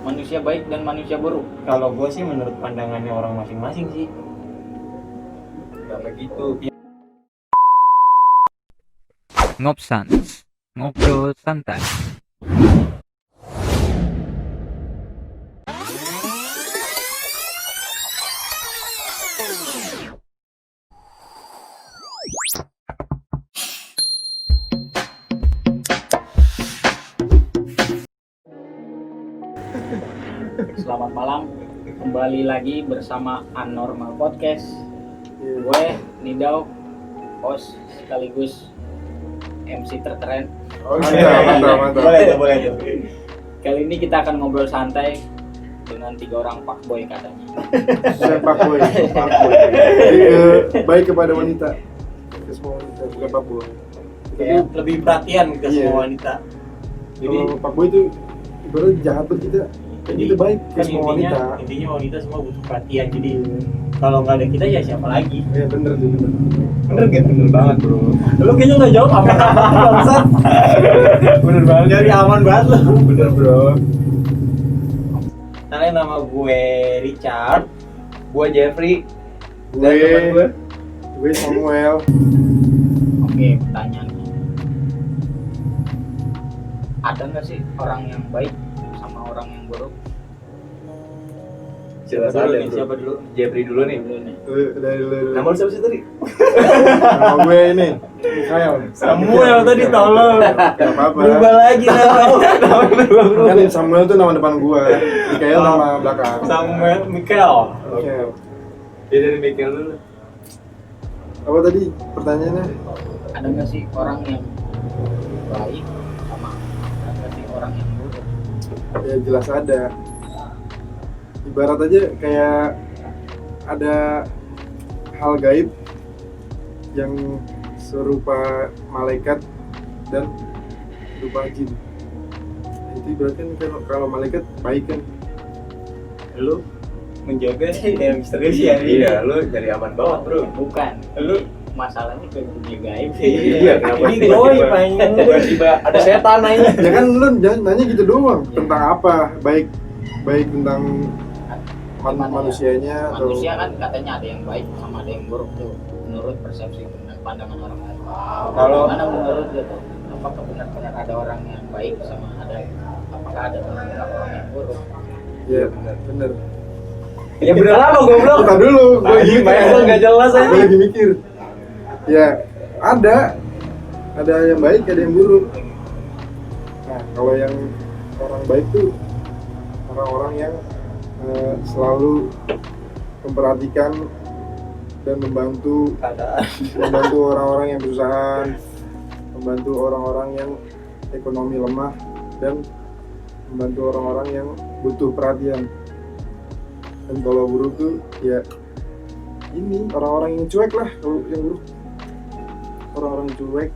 manusia baik dan manusia buruk? Kalau gue sih menurut pandangannya orang masing-masing sih. Gak begitu. Ngopsans, ngobrol santai. Selamat malam, kembali lagi bersama Anormal Podcast. Gue Nidau, host sekaligus MC terkeren. Mantap. Boleh tuh. Kali ini kita akan ngobrol santai dengan 3 orang fuckboy katanya. Saya fuckboy. Jadi baik kepada wanita. Ke semua wanita, bukan fuckboy. Kayak lebih perhatian ke Iya. semua wanita. Jadi Kalau fuckboy itu ibaratnya jahat buat kita. Kita baik ke kan semua wanita. intinya wanita semua butuh perhatian. Jadi kalau nggak ada kita ya siapa lagi? Iya bener tuh bener. Bener banget bro. Lu kayaknya nggak jawab apa bangsat. Bener banget. Dari aman banget lu. Bener bro. Kenalin, nama gue Richard. Gue Jeffrey dan teman gue. Gue Samuel. Oke, pertanyaannya. Ada nggak sih orang yang baik sama orang yang buruk? Jelas Siapa dulu ada nih? bro. Siapa dulu? Jeffrey dulu nih. Dulu nih. Dari Nama lu siapa sih tadi? nama gue ini Mikhail. Samuel tadi tolong. Gak apa-apa. Berubah lagi namanya. Kan Samuel itu nama depan gue. Mikhail nama belakang. Samuel Michael. Mikhail. Dia dari Michael dulu. Apa tadi pertanyaannya? Ada nggak sih orang yang baik sama ada nggak sih orang yang buruk? Ya jelas ada. Ibarat aja kayak ada hal gaib yang serupa malaikat dan serupa jin. Itu ibarat kan kalau malaikat baik kan. Lu menjaga yang misterius ya. Iya, lu dari aman banget bro. Bukan. Lu Masalahnya ke dunia gaib. Iya, kenapa ini doi paling tiba-tiba ada setan aja. Ya kan lu jangan nanya gitu doang tentang apa baik tentang Gimana ya? manusianya atau Manusia kan katanya ada yang baik sama ada yang buruk tuh menurut persepsi dan pandangan orang lain. Kalau- Mana menurut lu tuh? Apakah benar-benar ada orang yang baik sama apakah ada benar-benar orang yang buruk? ya bener. Ya bener apa goblok? Bentar dulu, gue lagi Anjing, mikir. Michael nggak jelas aja. Gue lagi mikir. Ya ada yang baik ada yang buruk. Nah kalau yang orang baik tuh orang-orang yang selalu memperhatikan dan membantu orang-orang yang kesusahan, membantu orang-orang yang ekonomi lemah dan membantu orang-orang yang butuh perhatian. Dan kalau buruk tuh ya ini orang-orang yang cuek lah. Kalau yang buruk orang-orang yang cuek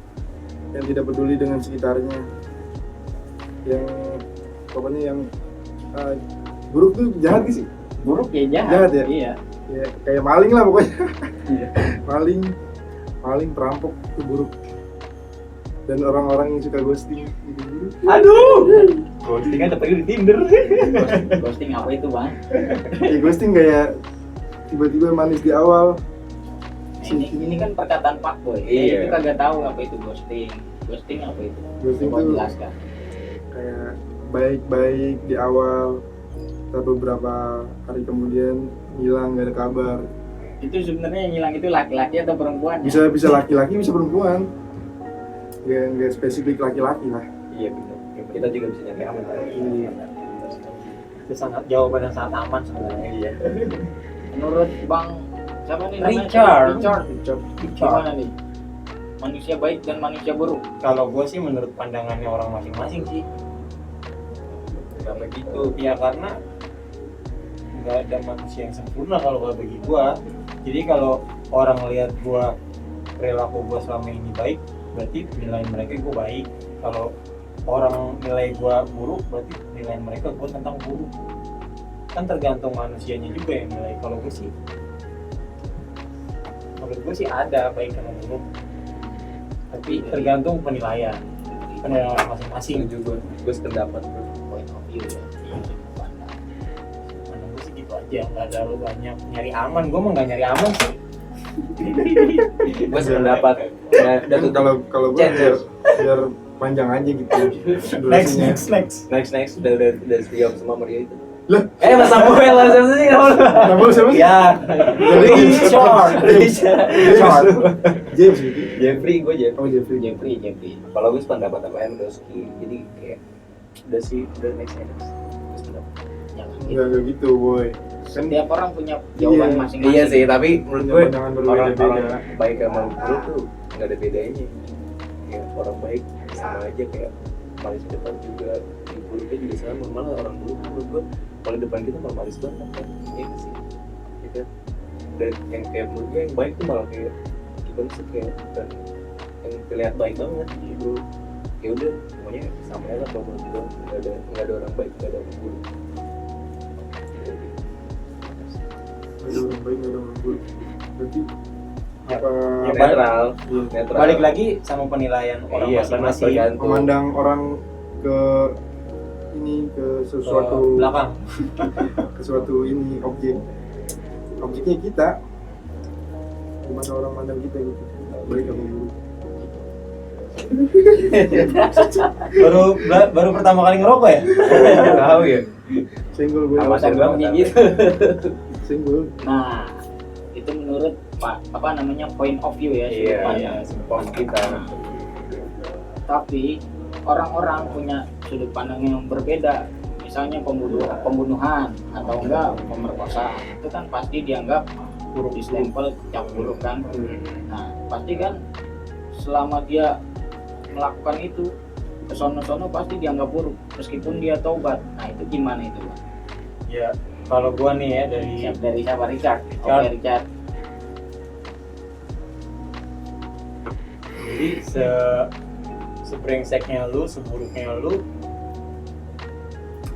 yang tidak peduli dengan sekitarnya, yang pokoknya yang buruk tuh jahat sih. Buruk ya jahat. Jahat ya? Iya. Ya kayak maling lah pokoknya. Iya. maling perampok itu buruk. Dan orang-orang yang suka ghosting itu buruk. aduh. Ghostingan tapi di Tinder. Ghosting apa itu, Bang? Ya ghosting kayak tiba-tiba manis di awal. Ini kan perkataan Pak Boy. Iya. Itu kagak tahu apa itu ghosting. Ghosting apa itu? Ghosting Coba tuh jelaskan. kayak baik-baik di awal, tapi beberapa hari kemudian hilang, gak ada kabar. Itu sebenarnya yang hilang itu laki-laki atau perempuan? Bisa laki-laki, bisa perempuan. Nggak spesifik laki-laki lah. Iya bener. Kita juga bisa nyari aman. Iya. Itu sangat jawaban yang sangat aman sebenarnya. Iya. Menurut Bang siapa nih namanya? Richard. Richard. Gimana nih? Manusia baik dan manusia buruk. Kalau gue sih menurut pandangannya orang masing-masing sih. Gak begitu. Ya karena nggak ada manusia yang sempurna kalau bagi gue. Jadi kalau orang lihat gue perilaku gue selama ini baik, berarti nilai mereka gue baik. Kalau orang nilai gue buruk, berarti nilai mereka gue tentang buruk. Kan tergantung manusianya juga yang nilai. Kalau gue sih, menurut gue sih ada baik sama buruk. Tapi tergantung penilaian orang masing-masing. Setuju gue sependapat bro. Point of view ya. ya nggak terlalu banyak nyari aman. Gue mah nggak nyari aman sih. Gue sependapat. Nah, udah Kan tutup. kalau gue biar panjang aja gitu durasinya. Next udah siap semua Maria itu. Lah, Mas Samuel lah siapa sih kamu? nama lu siapa sih? Ya. Richard. James gitu. Jeffrey, gue Jeffrey. Oh Jeffrey. Jeffrey. Kalau gue sependapat apa yang Doski. Jadi kayak udah sih, udah next. Gue sependapat. Jangan gitu. Enggak gitu boy. Kan Setiap orang punya jawaban Iya. masing-masing. Iya sih, tapi menurut gue Pandangan orang berbeda-beda. baik sama buruk tuh nggak ada bedanya. Kayak orang baik sama aja kayak malis depan juga, di buruknya juga sama. Malah orang buruk menurut gue paling depan kita malah malis banget kan. Iya nggak sih, gitu. Dan yang kayak menurut gue yang baik tuh malah kayak gimana sih kayak dan yang terlihat baik banget gitu. Ya udah, semuanya sama aja lah kalau menurut gue nggak ada orang baik, nggak ada orang buruk. ada orang baik, ada orang buruk. Berarti Ya, apa ya, Netral. Balik lagi sama penilaian orang Iya, karena masing-masing. tergantung. memandang orang ke ini ke Ke sesuatu belakang. ke suatu ini objeknya kita, gimana orang mandang kita gitu, baik apa buruk. baru pertama kali ngerokok ya? Tahu ya. Senggol gue Amatir banget gitu. senggol. Nah, itu menurut apa namanya point of view ya, sudut Iya, pandang. support kita. Tapi orang-orang punya sudut pandang yang berbeda. Misalnya pembunuhan atau enggak pemerkosaan, itu kan pasti dianggap buruk, di stempel yang buruk kan. Nah, pasti kan selama dia melakukan itu kesono-sono pasti dianggap buruk meskipun dia taubat. Nah, itu gimana itu, Bang? Ya, kalau gua nih ya Dari siapa? Richard. Richard. Oke, Richard. jadi sebrengseknya lu, seburuknya lu,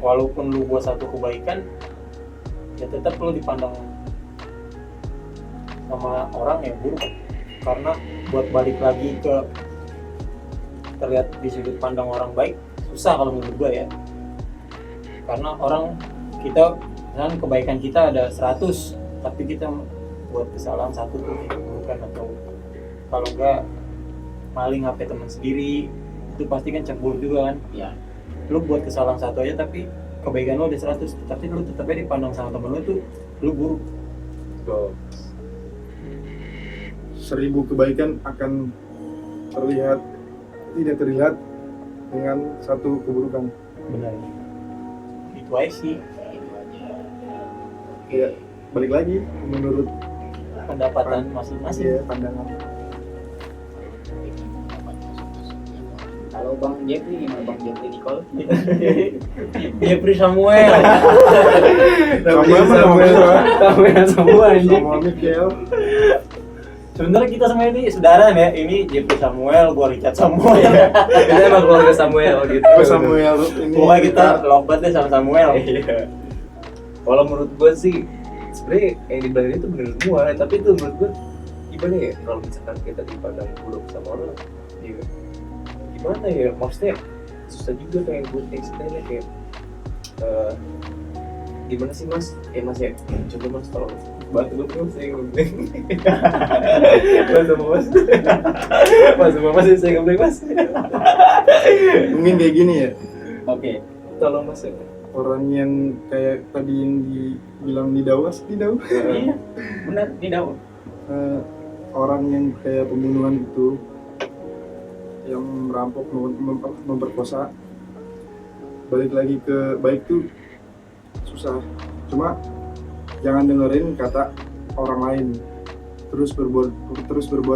walaupun lu buat satu kebaikan, ya tetap lu dipandang sama orang yang buruk. Karena buat balik lagi ke terlihat di sudut pandang orang baik susah kalau menurut gua ya. Karena orang kita, misalnya kebaikan kita ada 100, tapi kita buat kesalahan satu tuh keburukan, atau kalau enggak maling HP teman sendiri, itu pasti kan cemburu juga kan. Ya. Lu buat kesalahan satu aja tapi kebaikan lu ada 100, tapi lu tetap aja dipandang sama temen lu tuh lu buruk. 1000 kebaikan akan tidak terlihat dengan satu keburukan. Benar. Itu aja sih Ya, balik lagi menurut pendapatan masing-masing. ya, pandangan. Kalau Bang Jeffrey gimana, Bang Jeffrey Nicole? Jeffrey Samuel. Semua anjing. Sama Michael. Sebenarnya kita semua ini saudaraan ya. Ini Jeffrey Samuel, gua Richard Samuel. Kita emang keluarga Samuel gitu. Oh, Samuel ini. Pokoknya kita love banget deh sama Samuel. Iya. Kalau menurut gue sih sebenarnya yang dibilang itu bener semua, tapi itu menurut gue gimana ya, kalau misalkan kita dipandang buruk sama orang, ya gimana ya, maksudnya susah juga kayak gue istilahnya kayak gimana sih mas? Mas ya, coba mas tolong bantu gue mas, saya ngebleng. Mas sama mas, mas sama mas saya ngebleng mas. Mungkin kayak gini ya, Oke. Tolong mas ya. orang yang kayak tadi yang dibilang didawas, Iya. Benar, tidak. orang yang kayak pembunuhan itu, yang merampok, memperkosa, balik lagi ke baik tuh susah. Cuma jangan dengerin kata orang lain, terus berbuat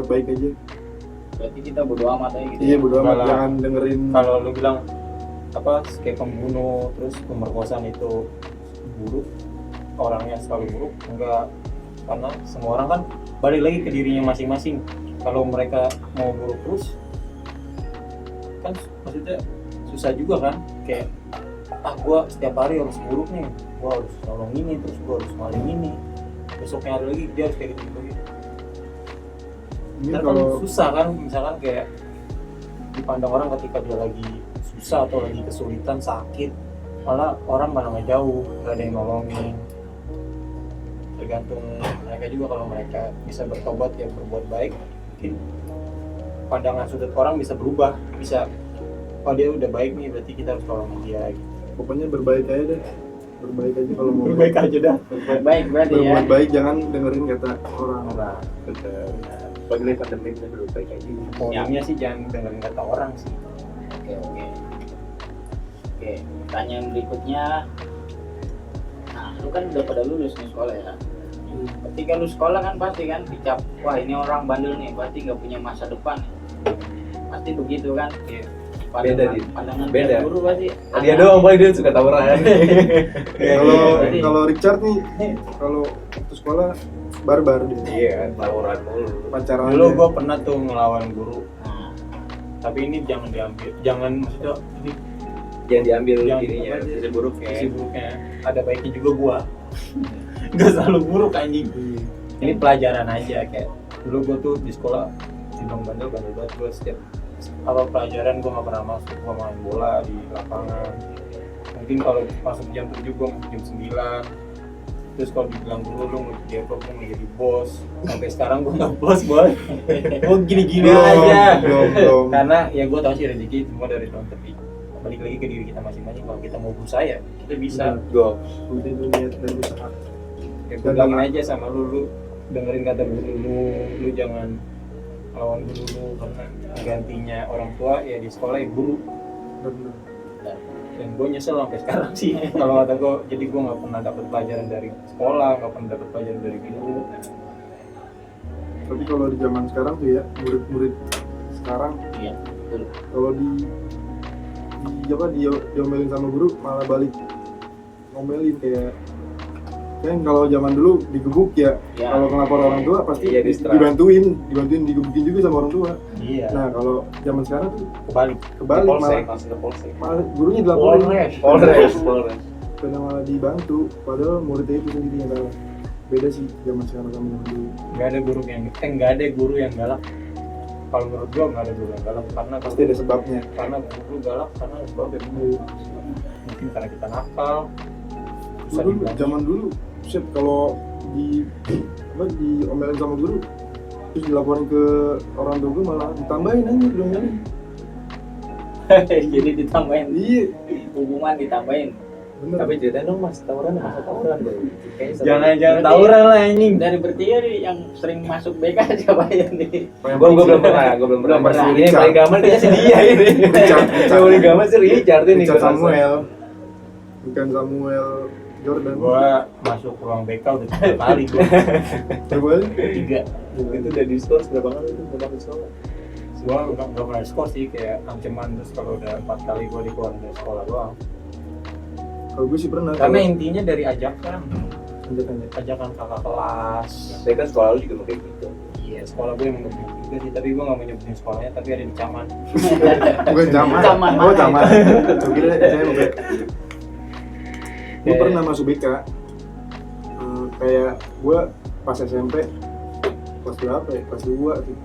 baik aja. Berarti kita bodo amat aja gitu. Iya, bodo amat, Enggak lah. jangan dengerin. Kalau lu bilang apa kayak pembunuh terus pemerkosaan itu buruk, orangnya selalu buruk, enggak. Karena semua orang kan balik lagi ke dirinya masing-masing. Kalau mereka mau buruk terus kan maksudnya susah juga kan, kayak gua setiap hari harus buruk nih, gua harus nolong ini, terus gua harus maling ini, besoknya hari lagi dia harus kayak gitu. Ini Ntar kan kalau susah kan, misalkan kayak dipandang orang ketika dia lagi susah atau lagi kesulitan, sakit, malah orang nggak jauh, nggak ada yang nolongin. tergantung mereka juga. Kalau mereka bisa bertobat ya berbuat baik, mungkin pandangan sudut orang bisa berubah, bisa oh dia udah baik nih berarti kita harus tolong dia gitu. Pokoknya berbaik aja deh, berbaik aja kalau mau Berbaik aja dah. Baik berarti ya. berbuat baik, jangan dengerin kata orang. Nah, Betul. Bagi lagi pandemi kita dulu baik aja. poinnya sih jangan dengerin kata orang sih. Oke, pertanyaan berikutnya. Nah, lu kan udah pada lulus nih sekolah ya. Ketika lu sekolah kan pasti kan dicap, wah ini orang bandel nih, pasti nggak punya masa depan. Pasti begitu kan? Iya. Beda, Din. Pandangan Beda. tiap guru pasti. Dia doang paling dia suka tawuran. Jadi- Kalau Richard nih, kalau waktu sekolah barbar dia, Iya, tawuran mulu. pacaran Dulu aja. gue pernah tuh ngelawan guru, Nah, tapi ini jangan diambil, jangan maksudnya ini Jangan diambil Jangan ininya, diambil. sisi buruknya. sisi buruknya. Ada baiknya juga gua. Gak selalu buruk anjing. Ini pelajaran aja kayak dulu gua tuh di sekolah timbang bandel banget gua setiap apa pelajaran gua nggak pernah masuk, gua main bola di lapangan. Mungkin kalau masuk jam 7 gua masuk jam 9. Terus kalau dibilang dulu lu mau jadi apa, gua mau jadi bos. Sampai sekarang gua nggak bos boy. Gua gini-gini aja. belum. Karena ya gua tahu sih rezeki semua dari Tuhan, tapi balik lagi ke diri kita masing-masing. Kalau kita mau berusaha ya kita bisa. Go. Udah itu niat dan usaha. Ya gue bilangin aja sama lu dengerin kata guru lu jangan lawan guru lu, karena gantinya orang tua ya di sekolah ya guru. Bener. Dan gue nyesel sampai sekarang sih kalau kata gue. Jadi gue nggak pernah dapet pelajaran dari sekolah, nggak pernah dapet pelajaran dari guru. Tapi kalau di zaman sekarang tuh ya, murid-murid sekarang iya, betul. kalau diomelin sama guru malah balik ngomelin kayak kan kalau zaman dulu digebuk ya, Ya. kalau ngelapor orang tua pasti Iya, diserang. dibantuin digebukin juga sama orang tua. Iya. Nah kalau zaman sekarang tuh Kebalik. kebalik, Polsek, langsung ke polsek. malah gurunya dilaporin, Polres. karena malah dibantu, padahal muridnya itu sendiri yang salah. Beda sih zaman sekarang sama zaman dulu. Nggak ada guru yang galak. Kalau menurut gue nggak ada guru yang galak, karena Pasti ada sebabnya. karena guru galak karena sebabnya dulu mungkin karena kita nakal. Susah Dulu dibilang. zaman dulu set kalau diomelin sama guru terus dilaporin ke orang tua gue malah ditambahin aja belum jadi. Jadi ditambahin Iya hukuman, ditambahin. bener. Tapi ceritain dong mas, tawuran apa tawuran bro? Kayaknya seru. Jangan tawuran lah anjing. Dari bertiga nih yang sering masuk BK siapa ya nih? Gue belum pernah. Belum pernah. Ini yang paling gampang dia sih dia ini. Richard. Yang paling gampang sih Richard ini. Richard gua rasa. Samuel bukan Samuel Jordan. Gua masuk ruang BK udah 3 kali gua. Coba aja. 3. Itu udah diskors berapa kali itu udah dapet sekolah? Gua nggak pernah skor sih, kayak ancaman. Terus kalau udah 4 kali gua dikeluarin dari sekolah doang. Kalau gue sih pernah. Karena intinya dari ajakan Lanjut. kakak kelas. Saya kan sekolah lu juga mau kayak gitu. Iya, sekolah gue emang begitu juga sih, tapi gue nggak mau nyebutin sekolahnya, tapi ada di Caman. Bukan zaman. Zaman Oh mana? zaman. Gue kira saya mau kayak. Gue Kayak- pernah masuk BK. Kayak gue pas SMP kelas berapa ya? Kelas 2 sih.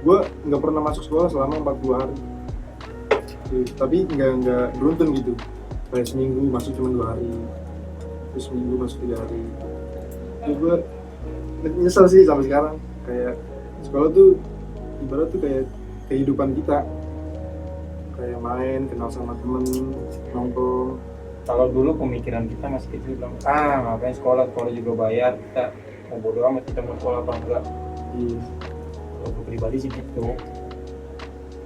Gue nggak pernah masuk sekolah selama 40 hari. Tapi nggak beruntun gitu. Kayak seminggu masuk cuma 2 hari, terus seminggu masuk 3 hari. Itu gue nyesel sih sampai sekarang. Kayak sekolah tuh ibarat tuh kayak kehidupan kita. Kayak main, kenal sama temen, nongkrong. Kalau dulu pemikiran kita masih kecil bilang, ngapain sekolah juga bayar, kita mau bodo amat kita mau sekolah apa enggak. Iya. Kalau gue pribadi sih gitu.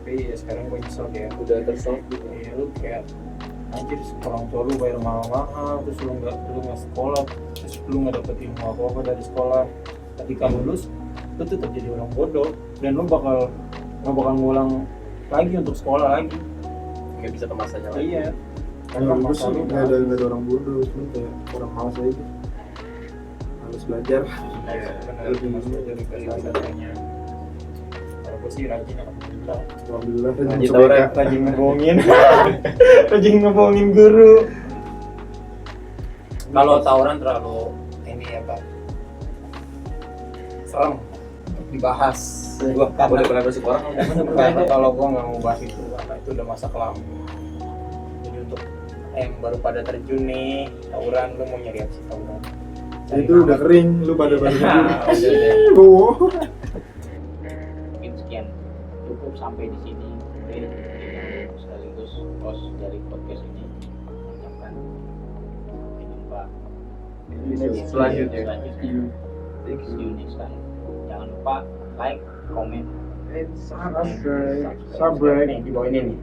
Tapi ya sekarang gue nyesel kayak Udah tersolve gitu. ya lu kayak anjir orang tua lu bayar mahal-mahal, terus lu nggak sekolah, terus lu nggak dapet ilmu apa-apa dari sekolah. Ketika lulus lu tetap jadi orang bodoh dan lu nggak bakal ngulang lagi untuk sekolah lagi. Nggak bisa ke masanya lagi. Iya. Kalau gue masa sih lu nggak ada orang bodoh, cuma kayak orang malas aja. Malas belajar. benar masuk dari kesasarannya. Kalau gue sih rajin, alhamdulillah. Alhamdulillah. Lanjut tawuran. Rajin ngebohongin rajin ngebohongin guru. Kalau tawuran terlalu ini ya Pak, serem untuk dibahas. Gua udah pernah masuk orang. Karena kalau gua nggak mau bahas itu, karena itu udah masa kelam. Jadi untuk yang baru pada terjun nih tawuran, lu mau nyari apa sih tawuran? itu udah kering, lu pada tidur. Udah. Oh. Mungkin sekian cukup sampai di sini. Oke, sekaligus host dari podcast ini mengucapkan sampai jumpa Selanjutnya. See you next time. Jangan lupa like, comment, Subscribe. Nih, di bawah ini nih.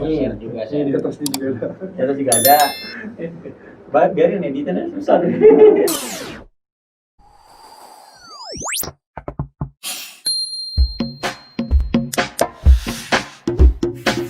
share juga Ini di share. atas ini juga ada. Di atas juga ada. Biarin editannya susah.